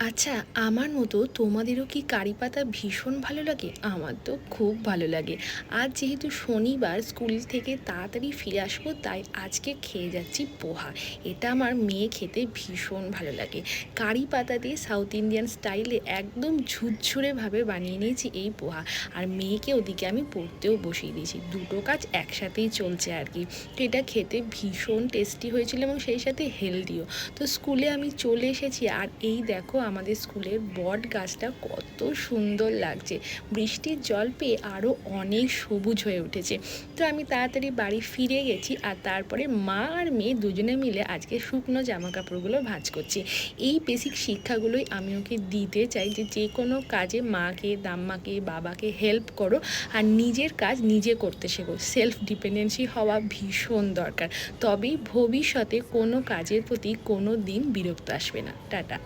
আচ্ছা, আমার মতো তোমাদেরও কি কারি পাতা ভীষণ ভালো লাগে? আমার তো খুব ভালো লাগে। আজ যেহেতু শনিবার স্কুল থেকে তাড়াতাড়ি ফিরে আসবো, তাই আজকে খেয়ে যাচ্ছি পোহা। এটা আমার মেয়ে খেতে ভীষণ ভালো লাগে। কারি পাতা দিয়ে সাউথ ইন্ডিয়ান স্টাইলে একদম ঝুরঝুরেভাবে বানিয়ে নিয়েছি এই পোহা। আর মেয়েকে ওদিকে আমি পড়তেও বসিয়ে দিয়েছি। দুটো কাজ একসাথেই চলছে আর কি। তো এটা খেতে ভীষণ টেস্টি হয়েছিল এবং সেই সাথে হেলদিও। তো স্কুলে আমি চলে এসেছি আর এই দেখো আমাদের স্কুলের বট গাছটা কত সুন্দর লাগছে। বৃষ্টির জল পেয়ে আরও অনেক সবুজ হয়ে উঠেছে। তো আমি তাড়াতাড়ি বাড়ি ফিরে গেছি আর তারপরে মা আর মেয়ে দুজনে মিলে আজকে শুকনো জামা কাপড়গুলো ভাঁজ করছি। এই বেসিক শিক্ষাগুলোই আমি ওকে দিতে চাই যে যে কোনো কাজে মাকে দাম্মাকে বাবাকে হেল্প করো আর নিজের কাজ নিজে করতে শেখো। সেলফ ডিপেন্ডেন্সি হওয়া ভীষণ দরকার। তবেই ভবিষ্যতে কোনো কাজের প্রতি কোনো দিন বিরক্ত আসবে না। টাটা।